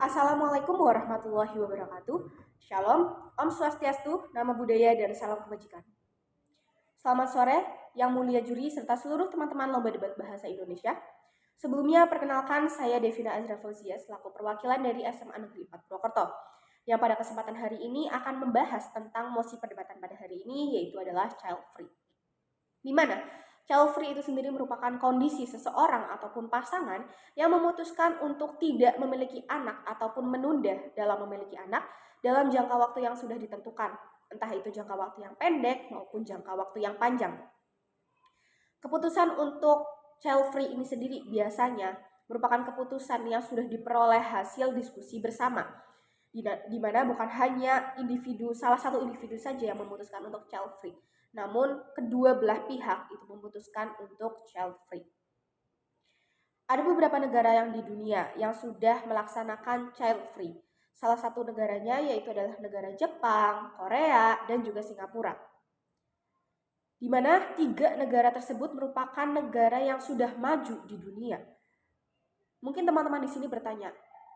Assalamualaikum warahmatullahi wabarakatuh. Shalom, Om Swastiastu, Nama Budaya, dan Salam Kebajikan. Selamat sore, Yang Mulia Juri, serta seluruh teman-teman Lomba Debat Bahasa Indonesia. Sebelumnya, perkenalkan saya Devina Azra Fauzia, selaku perwakilan dari SMA Negeri 4 Purwokerto, yang pada kesempatan hari ini akan membahas tentang mosi perdebatan pada hari ini, yaitu adalah child free. Di mana child free itu sendiri merupakan kondisi seseorang ataupun pasangan yang memutuskan untuk tidak memiliki anak ataupun menunda dalam memiliki anak dalam jangka waktu yang sudah ditentukan, entah itu jangka waktu yang pendek maupun jangka waktu yang panjang. Keputusan untuk child free ini sendiri biasanya merupakan keputusan yang sudah diperoleh hasil diskusi bersama, di mana bukan hanya salah satu individu saja yang memutuskan untuk child free, namun kedua belah pihak itu memutuskan untuk child free. Ada beberapa negara yang di dunia yang sudah melaksanakan child free. Salah satu negaranya yaitu adalah negara Jepang, Korea, dan juga Singapura. Di mana 3 negara tersebut merupakan negara yang sudah maju di dunia. Mungkin teman-teman di sini bertanya,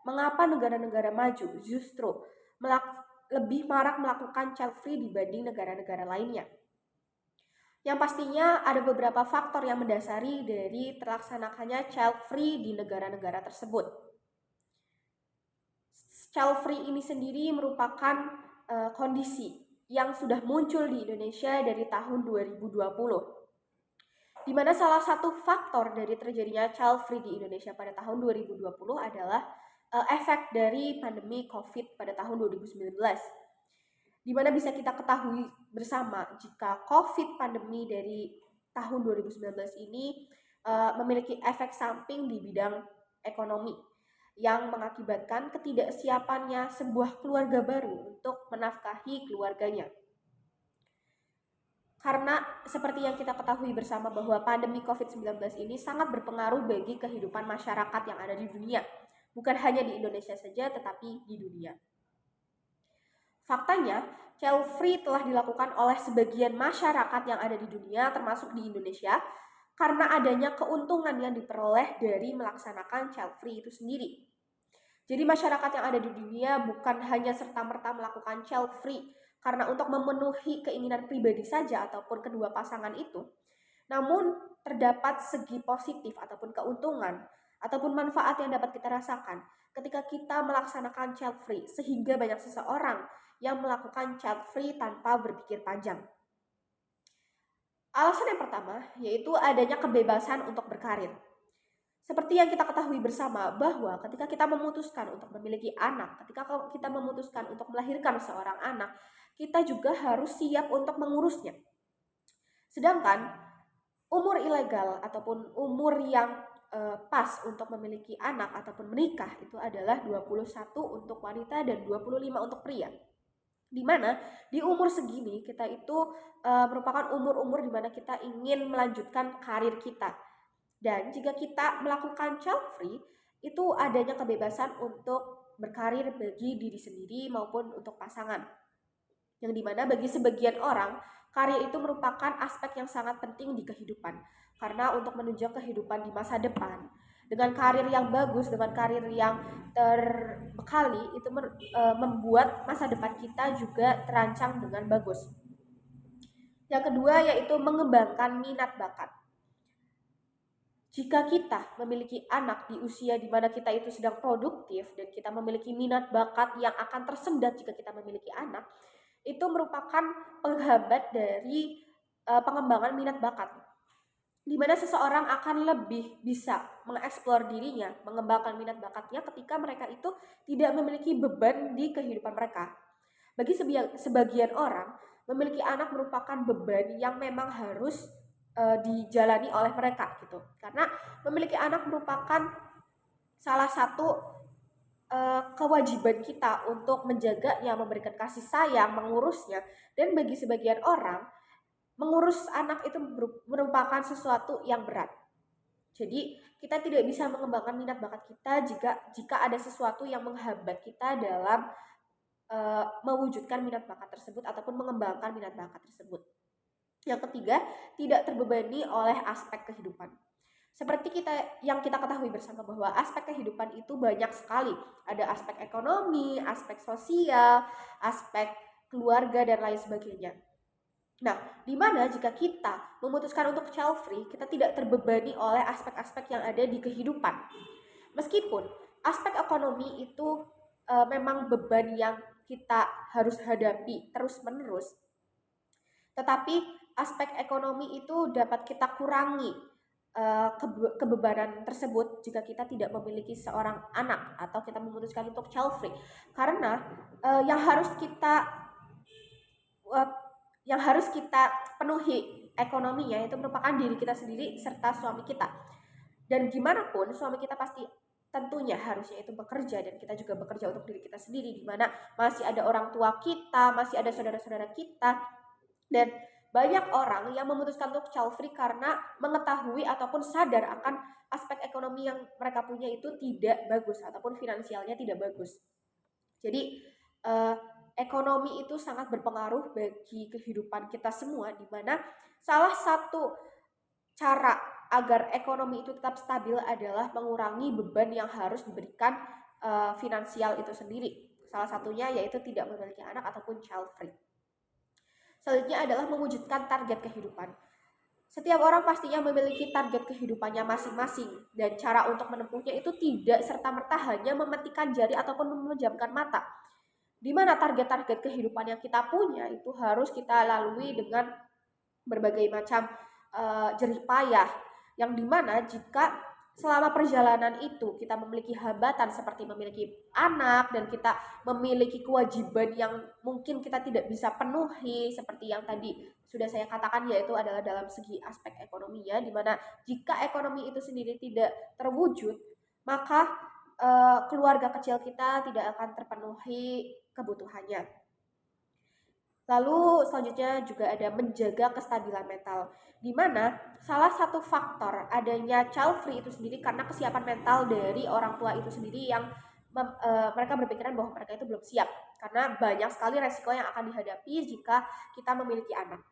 mengapa negara-negara maju justru lebih marak melakukan child free dibanding negara-negara lainnya? Yang pastinya ada beberapa faktor yang mendasari dari terlaksanakannya child free di negara-negara tersebut. Child free ini sendiri merupakan kondisi yang sudah muncul di Indonesia dari tahun 2020. Di mana salah satu faktor dari terjadinya child free di Indonesia pada tahun 2020 adalah efek dari pandemi COVID pada tahun 2019. Di mana bisa kita ketahui bersama jika COVID pandemi dari tahun 2019 ini memiliki efek samping di bidang ekonomi yang mengakibatkan ketidaksiapannya sebuah keluarga baru untuk menafkahi keluarganya. Karena seperti yang kita ketahui bersama bahwa pandemi COVID-19 ini sangat berpengaruh bagi kehidupan masyarakat yang ada di dunia. Bukan hanya di Indonesia saja, tetapi di dunia. Faktanya, child free telah dilakukan oleh sebagian masyarakat yang ada di dunia, termasuk di Indonesia, karena adanya keuntungan yang diperoleh dari melaksanakan child free itu sendiri. Jadi masyarakat yang ada di dunia bukan hanya serta-merta melakukan child free karena untuk memenuhi keinginan pribadi saja ataupun kedua pasangan itu, namun terdapat segi positif ataupun keuntungan ataupun manfaat yang dapat kita rasakan ketika kita melaksanakan child free, sehingga banyak seseorang yang melakukan child free tanpa berpikir panjang. Alasan yang pertama yaitu adanya kebebasan untuk berkarir. Seperti yang kita ketahui bersama bahwa ketika kita memutuskan untuk memiliki anak, ketika kita memutuskan untuk melahirkan seorang anak, kita juga harus siap untuk mengurusnya. Sedangkan umur ilegal ataupun umur yang pas untuk memiliki anak ataupun menikah itu adalah 21 untuk wanita dan 25 untuk pria. Di mana di umur segini kita itu merupakan umur-umur di mana kita ingin melanjutkan karir kita. Dan jika kita melakukan child free, itu adanya kebebasan untuk berkarir bagi diri sendiri maupun untuk pasangan. Yang dimana bagi sebagian orang, karir itu merupakan aspek yang sangat penting di kehidupan. Karena untuk menunjang kehidupan di masa depan, dengan karir yang bagus, dengan karir yang terbekali, itu membuat masa depan kita juga terancang dengan bagus. Yang kedua yaitu mengembangkan minat bakat. Jika kita memiliki anak di usia di mana kita itu sedang produktif dan kita memiliki minat bakat yang akan tersendat jika kita memiliki anak, itu merupakan penghambat dari pengembangan minat bakat. Di mana seseorang akan lebih bisa mengeksplor dirinya, mengembangkan minat bakatnya ketika mereka itu tidak memiliki beban di kehidupan mereka. Bagi sebagian orang, memiliki anak merupakan beban yang memang harus dijalani oleh mereka gitu. Karena memiliki anak merupakan salah satu kewajiban kita untuk menjaganya, memberikan kasih sayang, mengurusnya. Dan bagi sebagian orang, mengurus anak itu merupakan sesuatu yang berat. Jadi kita tidak bisa mengembangkan minat bakat kita jika ada sesuatu yang menghambat kita dalam mewujudkan minat bakat tersebut ataupun mengembangkan minat bakat tersebut. Yang ketiga, tidak terbebani oleh aspek kehidupan. Seperti yang kita ketahui bersama bahwa aspek kehidupan itu banyak sekali. Ada aspek ekonomi, aspek sosial, aspek keluarga, dan lain sebagainya. Nah, di mana jika kita memutuskan untuk child free, kita tidak terbebani oleh aspek-aspek yang ada di kehidupan. Meskipun aspek ekonomi itu memang beban yang kita harus hadapi terus-menerus, tetapi aspek ekonomi itu dapat kita kurangi kebebanan tersebut jika kita tidak memiliki seorang anak atau kita memutuskan untuk child free, karena yang harus kita uh, yang harus kita penuhi ekonominya itu merupakan diri kita sendiri serta suami kita. Dan gimana pun suami kita pasti tentunya harusnya itu bekerja, dan kita juga bekerja untuk diri kita sendiri, di mana masih ada orang tua kita, masih ada saudara-saudara kita, dan banyak orang yang memutuskan untuk child free karena mengetahui ataupun sadar akan aspek ekonomi yang mereka punya itu tidak bagus ataupun finansialnya tidak bagus. Jadi ekonomi itu sangat berpengaruh bagi kehidupan kita semua, di mana salah satu cara agar ekonomi itu tetap stabil adalah mengurangi beban yang harus diberikan finansial itu sendiri. Salah satunya yaitu tidak memiliki anak ataupun child free. Selanjutnya adalah mewujudkan target kehidupan. Setiap orang pastinya memiliki target kehidupannya masing-masing, dan cara untuk menempuhnya itu tidak serta-merta hanya memetikan jari ataupun memejamkan mata. Di mana target-target kehidupan yang kita punya itu harus kita lalui dengan berbagai macam jerih payah, yang dimana jika selama perjalanan itu kita memiliki hambatan seperti memiliki anak dan kita memiliki kewajiban yang mungkin kita tidak bisa penuhi, seperti yang tadi sudah saya katakan, yaitu adalah dalam segi aspek ekonominya, dimana jika ekonomi itu sendiri tidak terwujud, maka keluarga kecil kita tidak akan terpenuhi kebutuhannya. Lalu selanjutnya juga ada menjaga kestabilan mental, di mana salah satu faktor adanya child free itu sendiri karena kesiapan mental dari orang tua itu sendiri yang mereka berpikiran bahwa mereka itu belum siap, karena banyak sekali resiko yang akan dihadapi jika kita memiliki anak.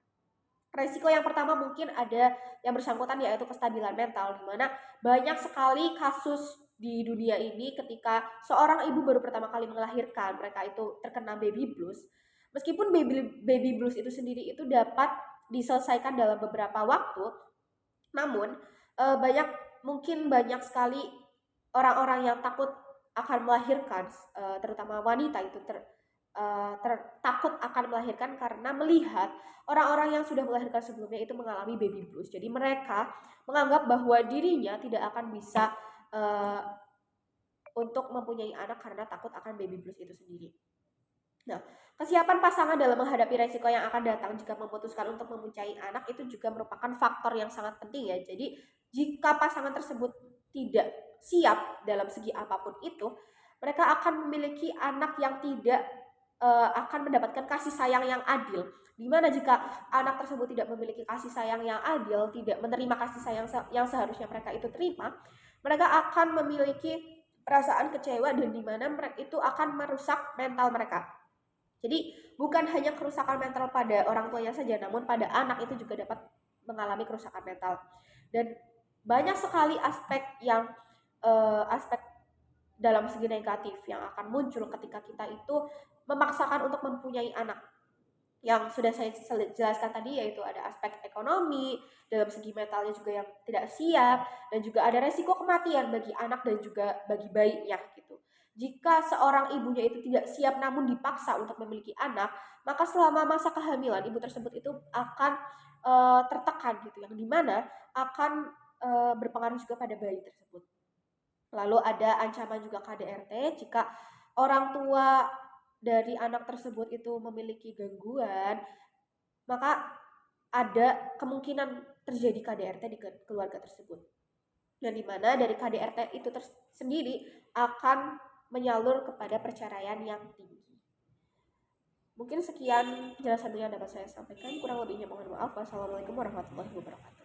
Resiko yang pertama mungkin ada yang bersangkutan yaitu kestabilan mental, di mana banyak sekali kasus di dunia ini ketika seorang ibu baru pertama kali melahirkan, mereka itu terkena baby blues. Meskipun baby blues itu sendiri itu dapat diselesaikan dalam beberapa waktu, namun mungkin banyak sekali orang-orang yang takut akan melahirkan, terutama wanita itu takut akan melahirkan karena melihat orang-orang yang sudah melahirkan sebelumnya itu mengalami baby blues. Jadi mereka menganggap bahwa dirinya tidak akan bisa untuk mempunyai anak karena takut akan baby blues itu sendiri. Nah, kesiapan pasangan dalam menghadapi resiko yang akan datang jika memutuskan untuk mempunyai anak itu juga merupakan faktor yang sangat penting ya. Jadi, jika pasangan tersebut tidak siap dalam segi apapun itu, mereka akan memiliki anak yang tidak akan mendapatkan kasih sayang yang adil. Dimana jika anak tersebut tidak memiliki kasih sayang yang adil, tidak menerima kasih sayang yang seharusnya mereka itu terima, mereka akan memiliki perasaan kecewa, dan dimana mereka itu akan merusak mental mereka. Jadi bukan hanya kerusakan mental pada orang tuanya saja, namun pada anak itu juga dapat mengalami kerusakan mental. Dan banyak sekali aspek aspek dalam segi negatif yang akan muncul ketika kita itu memaksakan untuk mempunyai anak. Yang sudah saya jelaskan tadi, yaitu ada aspek ekonomi, dalam segi mentalnya juga yang tidak siap, dan juga ada resiko kematian bagi anak dan juga bagi bayinya gitu. Jika seorang ibunya itu tidak siap namun dipaksa untuk memiliki anak, maka selama masa kehamilan ibu tersebut itu akan tertekan gitu, yang dimana akan berpengaruh juga pada bayi tersebut. Lalu ada ancaman juga KDRT jika orang tua dari anak tersebut itu memiliki gangguan, maka ada kemungkinan terjadi KDRT di keluarga tersebut. Dan dimana dari KDRT itu sendiri akan menyalur kepada perceraian yang tinggi. Mungkin sekian penjelasan yang dapat saya sampaikan. Kurang lebihnya mohon maaf. Wassalamualaikum warahmatullahi wabarakatuh.